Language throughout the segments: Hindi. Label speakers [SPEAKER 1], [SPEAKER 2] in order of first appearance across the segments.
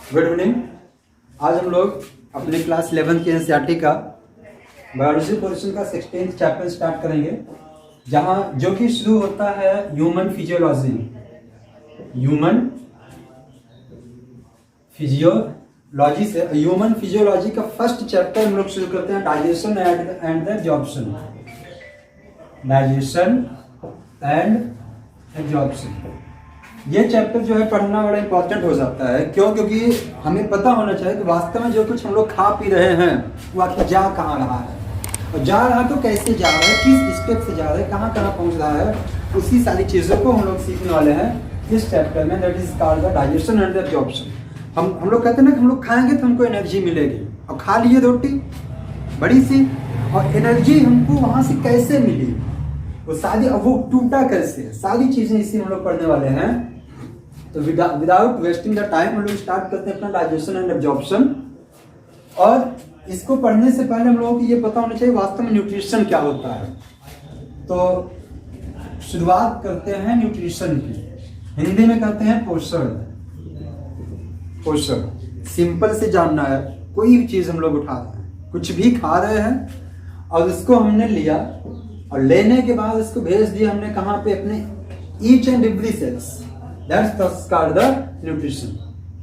[SPEAKER 1] Good evening. आज हम लोग अपने क्लास 11 के एनसीईआरटी का बायोलॉजी पोर्शन का 16th चैप्टर स्टार्ट करेंगे, जहां जो कि शुरू होता है ह्यूमन फिजियोलॉजी से। ह्यूमन फिजियोलॉजी का फर्स्ट चैप्टर हम लोग शुरू करते हैं digestion and the absorption. Digestion and absorption ये चैप्टर जो है पढ़ना बड़ा इंपॉर्टेंट हो जाता है। क्यों? क्योंकि हमें पता होना चाहिए कि वास्तव में जो कुछ हम लोग खा पी रहे हैं वो आखिर जा कहाँ रहा है, और जा रहा तो कैसे जा रहा है, किस स्टेप से जा रहा है, कहाँ कहाँ पहुँच रहा है, उसी सारी चीज़ों को हम लोग सीखने वाले हैं इस चैप्टर में। That is called the digestion and the absorption. हम लोग कहते हैं ना कि हम लोग खाएंगे तो हमको एनर्जी मिलेगी, और खा लिए रोटी बड़ी सी, और एनर्जी हमको वहाँ से कैसे मिली, वो सारी, अब वो टूटा कैसे, सारी चीज़ें इसी हम लोग पढ़ने वाले हैं। तो विदाउट वेस्टिंग द टाइम हम लोग स्टार्ट करते हैं अपना डाइजेशन एंड एब्जॉर्प्शन। और इसको पढ़ने से पहले हम लोगों को ये पता होना चाहिए वास्तव में न्यूट्रिशन क्या होता है। तो शुरुआत करते हैं न्यूट्रिशन की। हिंदी में कहते हैं पोषण। पोषण सिंपल से जानना है। कोई भी चीज़ हम लोग उठा रहे हैं, कुछ भी खा रहे हैं, और उसको हमने लिया, और लेने के बाद उसको भेज दिया हमने कहाँ पे, अपने each and every cells. That's called the nutrition.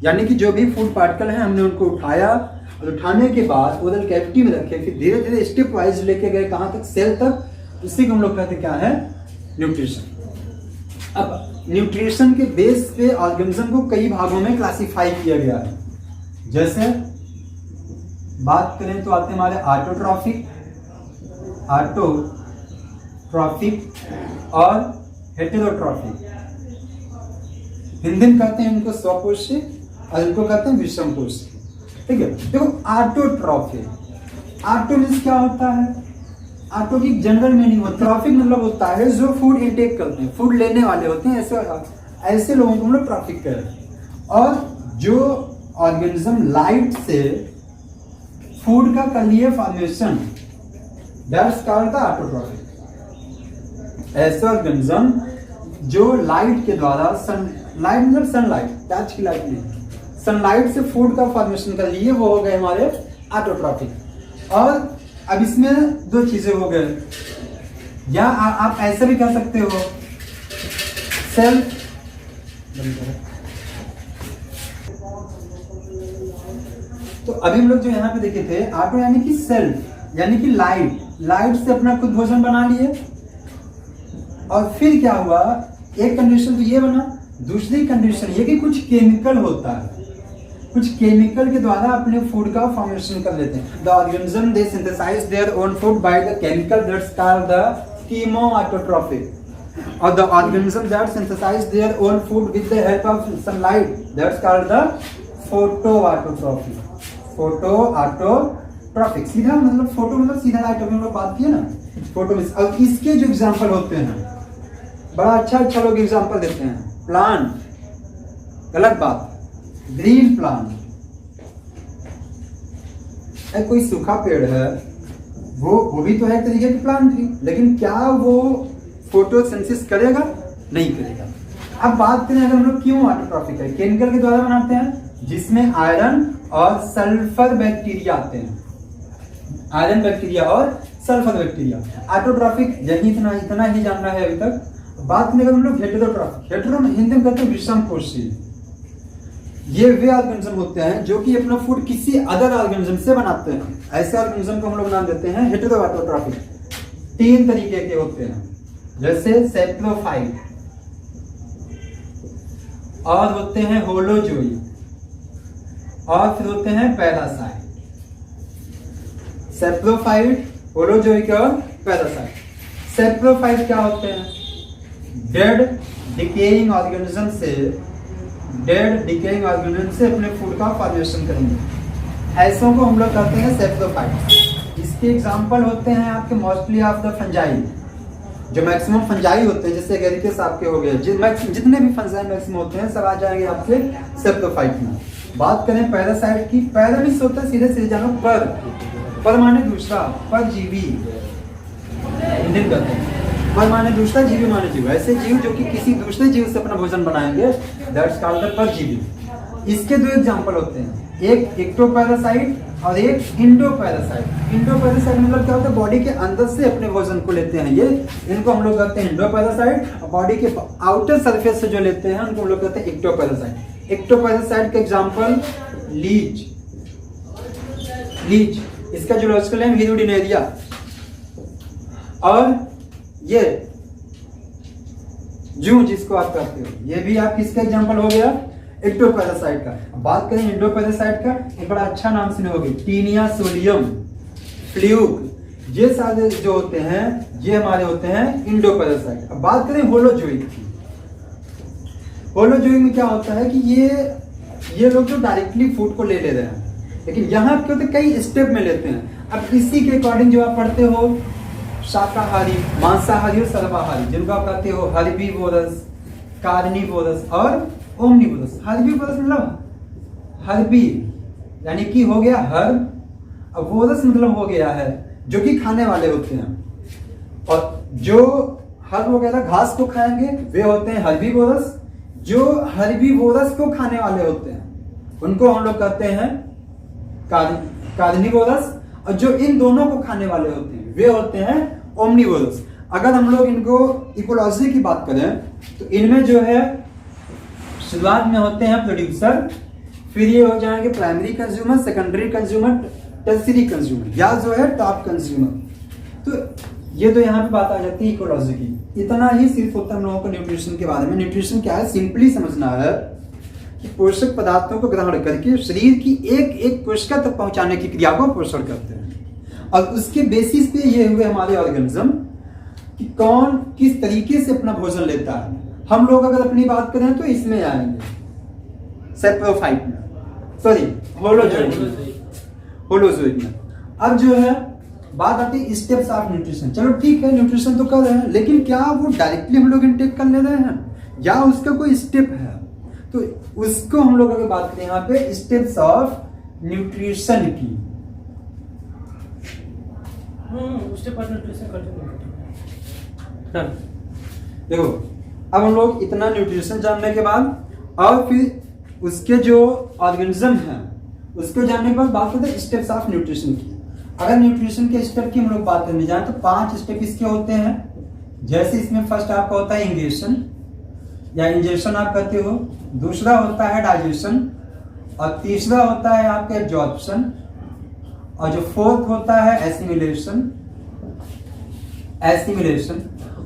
[SPEAKER 1] यानी कि जो भी फूड पार्टिकल है हमने उनको उठाया, और उठाने के बाद ओरल कैविटी में रखे, फिर धीरे धीरे स्टेप वाइज लेके गए कहाँ तक, सेल तक। उसी को हम लोग कहते क्या है, न्यूट्रिशन। अब न्यूट्रिशन के बेस पे ऑर्गेनिज्म को कई भागों में क्लासिफाई किया गया है। जैसे बात करें तो आते हैं हमारे ऑटोट्रॉफिक और हेटेरोट्रॉफिक। हिंदी में कहते हैं इनको स्वपोषी और इनको कहते हैं विषमपोषी। ठीक है, देखो ऑटोट्रॉफिक, ऑटो मीन्स क्या होता है, ऑटो की जनरल मीनिंग होता है, ट्रॉफिक मतलब होता है जो फूड इनटेक करते हैं, फूड लेने वाले होते हैं, ऐसे लोगों को हम लोग ट्रॉफिक कहते हैं। और जो ऑर्गेनिज्म लाइट से फूड का कर लिए formation, that's called the autotrophic. ऐसे ऑर्गेनिज्म जो लाइट के द्वारा, लाइट मतलब सनलाइट, टच की लाइट नहीं, सनलाइट से फूड का फॉर्मेशन कर लिए, वो हो गए हमारे ऑटोट्रॉफिक। और अब इसमें दो चीजें हो गए, या आप ऐसे भी कह सकते हो सेल्फ। तो अभी हम लोग जो यहाँ पे देखे थे, ऑटो यानी कि सेल्फ, यानी कि लाइट से अपना खुद भोजन बना लिए। और फिर क्या हुआ, एक कंडीशन तो ये बना, दूसरी कंडीशन ये कि कुछ केमिकल होता है, कुछ केमिकल के द्वारा अपने फूड का फॉर्मेशन कर लेते हैं। The organism they synthesize their own food by the chemical, that's called the chemoautotrophic. और the organism that synthesize their own food with the help of sunlight, that's called the photoautotrophic. Photoautotrophic सीधा मतलब, फोटो मतलब सीधा लाइट, अभी हम लोग बात किए ना, फोटो में। अब इसके जो एग्जाम्पल होते हैं, बड़ा अच्छा लोग एग्जाम्पल देते हैं। प्लांट, गलत बात, ग्रीन प्लांट है, कोई सूखा पेड़ है, वो भी तो है एक तरीके की प्लांट ही, लेकिन क्या वो फोटोसिंथेसिस करेगा? नहीं करेगा। अब बात करें अगर हम लोग क्यों ऑटोट्रॉफिक है, केमिकल के द्वारा बनाते हैं, जिसमें आयरन और सल्फर बैक्टीरिया आते हैं, आयरन बैक्टीरिया और सल्फर बैक्टीरिया। ऑटोट्रॉफिक यही इतना ही जानना है अभी तक। बात करें अगर हम लोग हेटेरोट्रॉफिक, हेटेरो हिंदी में कहते हैं विषमपोषी। ये वे ऑर्गेनिज्म होते हैं जो कि अपना फूड किसी अदर ऑर्गेनिज्म से बनाते हैं। ऐसे ऑर्गेनिज्म को हम लोग नाम देते हैं हेटेरोट्रॉफिक। तीन तरीके के होते हैं, जैसे सेप्लोफाइट, और होते हैं होलोजोई, और फिर होते हैं पैरासाइट। सेप्लोफाइट, होलोजोइक और पैरासाइट। सेप्लोफाइट क्या होते हैं? डेड डिकेइंग ऑर्गेनिज्म से अपने फूड का फॉर्मेशन करेंगे, ऐसों को हम लोग कहते हैं सेप्लोफाइट। इसके एग्जांपल होते हैं आपके मोस्टली ऑफ द फंजाई, जो मैक्सिमम फंजाई होते हैं, जैसे एगेरिकस आपके हो गए, जितने भी फंजाई मैक्सिमम होते हैं सब आ जाएंगे आपके सेप्लोफाइट में। बात करें पैरासाइट की, पैरामिस होता है सीधे सीधे जानो पर माने दूसरा, परजीवी हिंदी कहते हैं, पर माने दूसरा, जीवी माने जीव। ऐसे जीव जो कि किसी दूसरे जीव से अपना भोजन बनाएंगे, दैट्स कॉल्ड द परजीवी। इसके दो एग्जांपल होते हैं, एक एक्टोपैरासाइट और एक इंडोपैरासाइट। इंडोपैरासाइट मतलब क्या होता है, बॉडी के अंदर से अपने भोजन को लेते हैं ये, इनको हम लोग कहते हैं इंडोपैरासाइट। और बॉडी के आउटर सरफेस से जो लेते हैं उनको हम लोग कहते हैं एक्टोपैरासाइट। एक्टोपैरासाइट का एग्जांपल लीच, इसका जूलॉजिकल नेम हिरुडिनेरिया। और ये जू जिसको आप कहते हो, ये भी आप किसका एग्जांपल हो गया, एक्टोपैरासाइट का। बात करें इंडोपैरासाइट का, एक बड़ा अच्छा नाम सुने होगे, टीनिया सोलियम, फ्लूक। ये सारे जो होते हैं ये हमारे होते हैं इंडोपैरासाइट। अब बात करें होलोजोइक की। होलोजोइक में क्या होता है कि ये लोग जो डायरेक्टली फूड को ले रहे हैं, लेकिन यहाँ क्या होता है कई स्टेप में लेते हैं। अब इसी के अकॉर्डिंग जो आप पढ़ते हो, शाकाहारी, मांसाहारी और सर्वाहारी, जिनको आप कहते हो हर्बीवोरस, कार्निवोरस और ओमनिवोरस। हर्बीवोरस मतलब हर्बी यानी कि हो गया हर्ब, और वोरस मतलब हो गया है जो कि खाने वाले होते हैं। और जो हर्ब वगैरह घास को खाएंगे वे होते हैं हर्बीवोरस। जो हर्बीवोरस को खाने वाले होते हैं उनको हम लोग कहते हैं कार्निवोरस। और जो इन दोनों को खाने वाले होते हैं वे होते हैं ओमनिवोरस। अगर हम लोग इनको इकोलॉजी की बात करें तो इनमें जो है शुरुआत में होते हैं प्रोड्यूसर, फिर ये हो जाएंगे primary consumer, secondary consumer, tertiary consumer या जो है टॉप कंज्यूमर। तो ये तो यहाँ पे बात आ जाती है इकोलॉजी की। इतना ही सिर्फ होता है हम लोगों को न्यूट्रिशन के बारे में। न्यूट्रिशन क्या है, सिंपली समझना है कि पोषक पदार्थों को ग्रहण करके शरीर की एक एक कोशिका तक पहुंचाने की क्रिया को पोषण करते हैं। और उसके बेसिस पे ये हुए हमारे ऑर्गेनिज्म कि कौन किस तरीके से अपना भोजन लेता है। हम लोग अगर अपनी बात करें तो इसमें आएंगे सेप्रोफाइट में, सॉरी होलोजोइक में। अब जो है बात आती है स्टेप्स ऑफ न्यूट्रिशन। चलो ठीक है, न्यूट्रिशन तो कर रहे हैं, लेकिन क्या वो डायरेक्टली हम लोग इनटेक कर ले रहे हैं या उसका कोई स्टेप है? तो उसको हम लोग अगर बात करें यहाँ पे स्टेप्स ऑफ न्यूट्रिशन की, देखो अब हम लोग इतना न्यूट्रिशन जानने के बाद और फिर उसके जो ऑर्गेनिज्म है उसको जानने के बाद बात करते हैं स्टेप्स ऑफ न्यूट्रिशन की। अगर न्यूट्रिशन के स्टेप की हम लोग बात करने जाए तो 5 स्टेप इसके होते हैं। जैसे इसमें फर्स्ट आपका होता है इंगेशन या इंजेक्शन आप कहते हो, दूसरा होता है डाइजेशन, और तीसरा होता है आपका एब्जॉर्प्शन, और जो फोर्थ होता है एसिमिलेशन,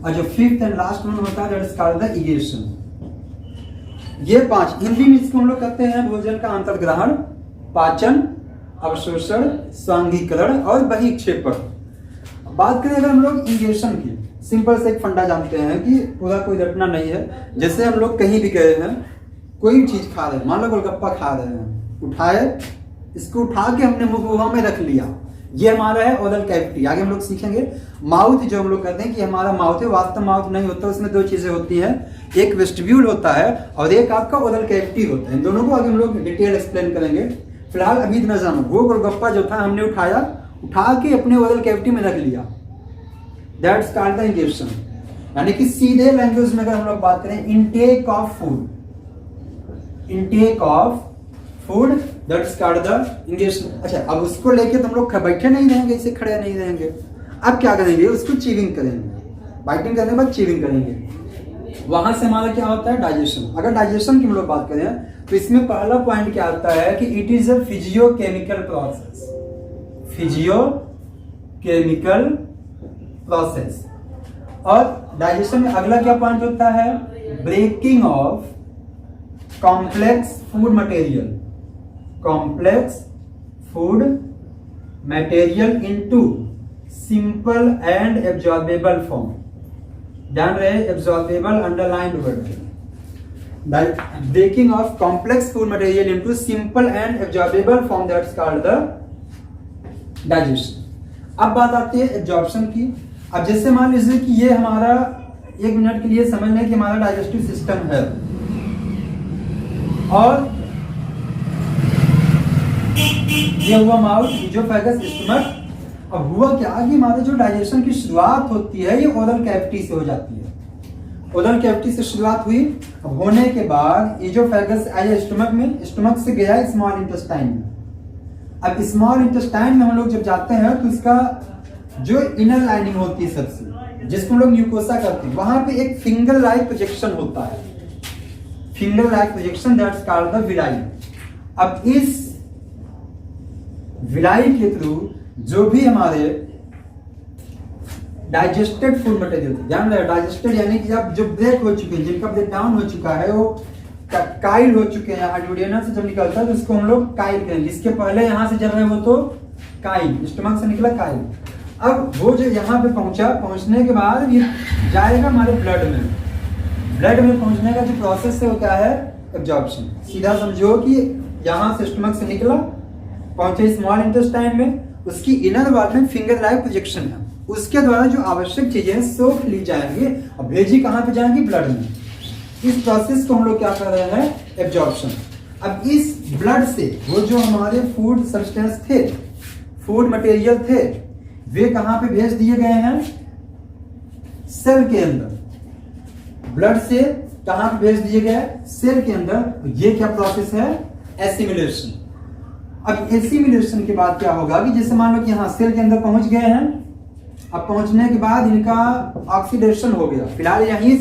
[SPEAKER 1] और जो फिफ्थ एंड लास्ट वन होता है दैट इज कॉल्ड द इगेशन। ये 5 हिंदी में इसको हम लोग कहते हैं भोजन का अंतर्ग्रहण, पाचन, अवशोषण, स्वांगीकरण और बहिक्षेपण। बात करें अगर हम लोग इंगेशन की, सिंपल से एक फंडा जानते हैं कि पूरा कोई रटना नहीं है। जैसे हम लोग कहीं भी गए हैं, कोई चीज खा रहे हैं, मान लो गोलगप्पा खा रहे हैं, उठाए, इसको उठा के हमने मुंह में रख लिया, ये हमारा है ओरल कैविटी। आगे हम लोग सीखेंगे माउथ, जो हम लोग कहते हैं कि हमारा माउथ है, वास्तव माउथ नहीं होता, उसमें 2 चीजें होती हैं, एक वेस्टिब्यूल होता है और एक आपका ओरल कैविटी होता है। इन दोनों को आगे हम लोग डिटेल एक्सप्लेन करेंगे। फिलहाल अभी इतना जानो, वो गोलगप्पा जो था हमने उठाया, उठा के अपने ओरल कैविटी में रख लिया, दैट्स कॉल्ड द इंजेक्शन। यानी कि सीधे लैंग्वेज में अगर हम लोग बात करें intake of food that's called the injection. अच्छा, अब उसको लेके तो हम लोग बैठे नहीं रहेंगे, इसे खड़े नहीं रहेंगे। अब क्या करेंगे, उसको चीविंग करेंगे, बाइटिंग करने के बाद चीविंग करेंगे। वहां से हमारा क्या होता है डाइजेशन। अगर डाइजेशन की हम लोग बात करें तो इसमें पहला पॉइंट क्या आता है कि it is a physiochemical process. और डाइजेशन में अगला क्या पॉइंट होता है, breaking of complex food material into simple and absorbable form. ध्यान रहे, absorbable underlined word, breaking of complex food material into simple and absorbable form, that's called the digestion। अब बात आती है एब्जॉर्प्शन की। अब जैसे मान लीजिए कि ये हमारा 1 मिनट के लिए समझ लें कि हमारा डाइजेस्टिव सिस्टम है, और ये हुआ माउथ, इजोफेगस, स्टमक। अब हुआ क्या कि हमारे जो डाइजेशन की शुरुआत होती है ये ओरल कैविटी से हो जाती है। ओरल कैविटी से शुरुआत हुई, अब होने के बाद इजोफेगस आया स्टमक में, स्टमक से गया स्मॉल इंटेस्टाइन में। अब स्मॉल इंटेस्टाइन में हम लोग जब जाते हैं तो इसका जो इनर लाइनिंग होती है सबसे, जिसको हम लोग म्यूकोसा करते हैं, वहां पे एक फिंगर लाइक प्रोजेक्शन होता है, finger like projection, that's called the villi. अब इस विलाई के थ्रू जो भी हमारे डाइजेस्टेड फूड मटेरियल, ध्यान रहे डाइजेस्टेड यानी कि अब जो ब्रेक हो चुके हैं, जिनका ब्रेक डाउन हो चुका है, वो काइल हो चुके हैं, हाइड्रोडियनम से जब निकलता है तो उसको हम लोग काइल कहेंगे। इसके पहले यहाँ से जब है वो तो काइल, स्टमक से निकला काइल। अब वो जो यहाँ पे पहुंचा, पहुंचने के बाद ये जाएगा हमारे ब्लड में। ब्लड में पहुंचने का जो प्रोसेस है वो क्या है? एब्जॉर्प्शन। सीधा समझो कि यहाँ से स्टमक से निकला, पहुंचे स्मॉल इंटेस्टाइन में, उसकी इनर वॉल में फिंगर लाइक प्रोजेक्शन है, उसके द्वारा जो आवश्यक चीजें सोख ली जाएंगी और भेजी कहाँ पे जाएंगी? ब्लड में। इस प्रोसेस को हम लोग क्या कर रहे हैं? एब्जॉर्प्शन। अब इस ब्लड से वो जो हमारे फूड सब्सटेंस थे, फूड मटेरियल थे, वे कहाँ पे भेज दिए गए हैं? सेल के अंदर। ब्लड से कहाँ पे भेज दिए गए? सेल के अंदर। ये क्या प्रोसेस है? एसिमिलेशन। अब एसिमिलेशन के बाद क्या होगा कि जैसे मान लो कि यहाँ सेल के अंदर पहुंच गए हैं, अब पहुंचने के बाद इनका ऑक्सीडेशन हो गया। फिलहाल यहीं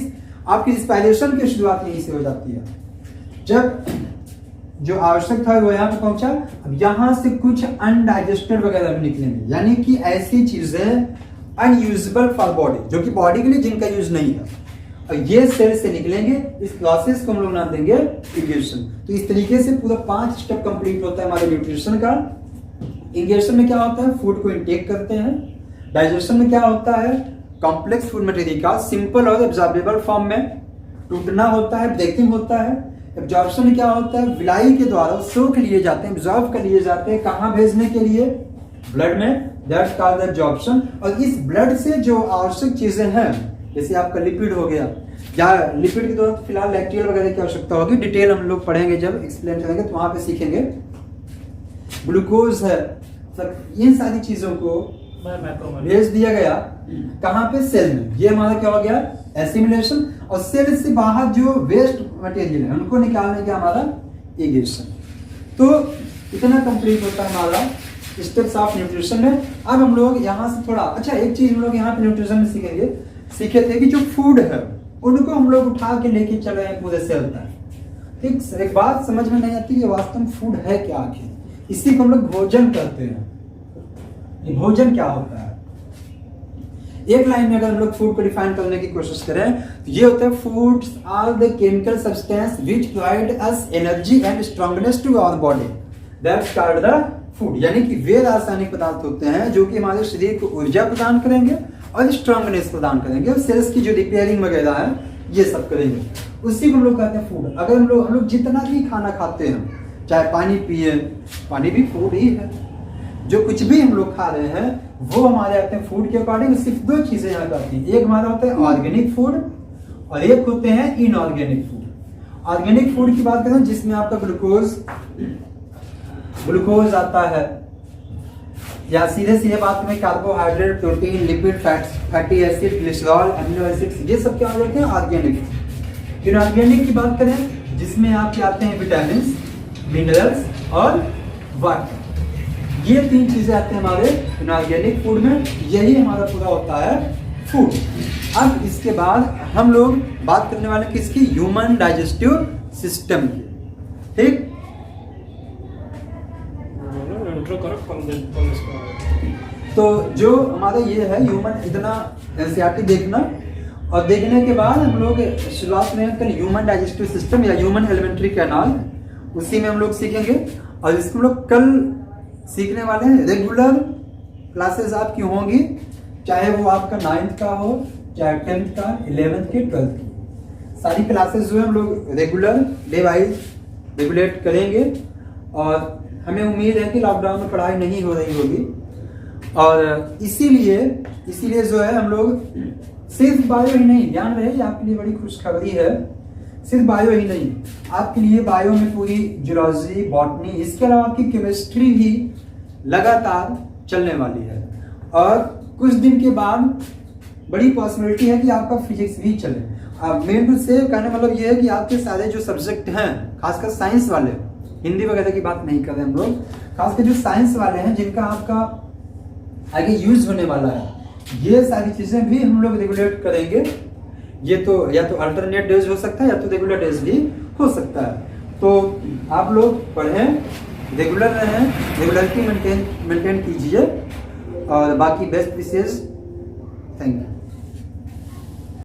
[SPEAKER 1] आपकी रिस्पायरेशन की शुरुआत यहीं से हो जाती है। जब जो आवश्यक था वो यहाँ पे पहुंचा, अब यहाँ से कुछ अनडाइजेस्टेड वगैरह भी निकलेंगे, यानी कि ऐसी चीजें अनयूजेबल फॉर बॉडी, जो कि बॉडी के लिए जिनका यूज नहीं है, और ये सेल से निकलेंगे। इस प्रोसेस को हम लोग नाम देंगे इंगेशन। तो इस तरीके से पूरा 5 स्टेप कंप्लीट होता है हमारे न्यूट्रिशन का। इंगेशन में क्या होता है? फूड को इंटेक करते हैं। डाइजेशन में क्या होता है? कॉम्प्लेक्स फूड मटेरियल का सिंपल और एब्जॉर्बेबल फॉर्म में टूटना होता है, ब्रेकिंग होता है। एब्जॉर्प्शन में क्या होता है? विलाई के द्वारा सोख लिए जाते हैं, एब्जॉर्ब कर लिए जाते हैं। कहाँ भेजने के लिए? ब्लड में। That's called absorption. और इस ब्लड से जो आवश्यक चीजें हैं, जैसे आपका लिपिड हो गया, या लिपिड के द्वारा फिलहाल लैक्टियल वगैरह की आवश्यकता होगी, डिटेल हम लोग पढ़ेंगे जब एक्सप्लेन करेंगे तो वहां पे सीखेंगे। ग्लूकोज है, इन सारी चीजों को भेज दिया गया कहाँ पे? सेल में। ये हमारा क्या हो गया? एसिमिलेशन। और सेल से बाहर जो वेस्ट मटेरियल है उनको निकालने का हमारा इंगेशन। तो इतना कंप्लीट होता है हमारा स्टेप्स ऑफ न्यूट्रिशन में। अब हम लोग यहाँ से थोड़ा एक चीज हम लोग यहाँ पे न्यूट्रिशन में सीखे थे कि जो फूड है उनको हम लोग उठा के लेके चले हैं पूरे सेल तक। ठीक, एक बात समझ में नहीं आती कि वास्तव में फूड है क्या आखिर? इसी को हम लोग भोजन कहते हैं। भोजन क्या होता है? एक लाइन में अगर हम लोग फूड को डिफाइन करने की कोशिश करें तो ये होता है, foods are the chemical substance which provide us energy and strongness to our body, that's called the food. यानी कि वे रासायनिक पदार्थ होते हैं जो कि हमारे शरीर को ऊर्जा प्रदान करेंगे और स्ट्रांगनेस प्रदान करेंगे, और सेल्स की जो रिपेयरिंग वगैरह है ये सब करेंगे। उसी को हम लोग कहते हैं फूड। अगर हम लोग जितना भी खाना खाते हैं, चाहे पानी पिए, पानी भी फूड ही है। जो कुछ भी हम लोग खा रहे हैं वो हमारे आते हैं फूड के अकॉर्डिंग। सिर्फ 2 चीजें यहाँ आती हैं, एक हमारा होता है ऑर्गेनिक फूड और एक होते हैं इनऑर्गेनिक फूड। ऑर्गेनिक फूड की बात करें जिसमें आपका ग्लूकोज आता है, या सीधे बात में carbohydrate, protein, lipid, fatty acid, glycerol, amino acids, ये सब क्या हो जाते हैं? ऑर्गेनिक। इनऑर्गेनिक की बात करें जिसमें आपके आते हैं विटामिन, मिनरल्स और वाटर। ये 3 चीजें आते हैं हमारे इनऑर्गेनिक फूड में। यही हमारा पूरा होता है फूड। अब इसके बाद हम लोग बात करने वाले किसकी? ह्यूमन डाइजेस्टिव सिस्टम की। ठीक, तो जो हमारा ये है ह्यूमन, इतना एनसीईआरटी देखना, और देखने के बाद हम लोग शुरुआत में कल ह्यूमन डाइजेस्टिव सिस्टम या ह्यूमन एलिमेंट्री कैनाल, उसी में हम लोग सीखेंगे। और इसको हम लोग कल सीखने वाले हैं। रेगुलर क्लासेस आपकी होंगी, चाहे वो आपका 9th का हो, चाहे 10th का, 11th की, 12th की। सारी क्लासेस जो है हम लोग रेगुलर डे वाइज रेगुलेट करेंगे। और हमें उम्मीद है कि लॉकडाउन में पढ़ाई नहीं हो रही होगी, और इसीलिए जो है हम लोग सिर्फ बायो ही नहीं, ध्यान रहे आपके लिए बड़ी खुशखबरी है, सिर्फ बायो ही नहीं, आपके लिए बायो में पूरी जूलॉजी, बॉटनी, इसके अलावा आपकी केमिस्ट्री भी लगातार चलने वाली है। और कुछ दिन के बाद बड़ी पॉसिबिलिटी है कि आपका फिजिक्स भी चले। मेन रूप से कहने मतलब ये है कि आपके सारे जो सब्जेक्ट हैं, खासकर साइंस वाले, हिंदी वगैरह की बात नहीं कर रहे हम लोग, खासकर जो साइंस वाले हैं जिनका आपका आगे यूज होने वाला है, ये सारी चीजें भी हम लोग रेगुलेट करेंगे। ये तो या तो अल्टरनेट डेज हो सकता है या तो रेगुलर डेज भी हो सकता है। तो आप लोग पढ़ें, रेगुलर रहें, रेगुलरिटी मेंटेन कीजिए, और बाकी बेस्ट विशेष। Thank you.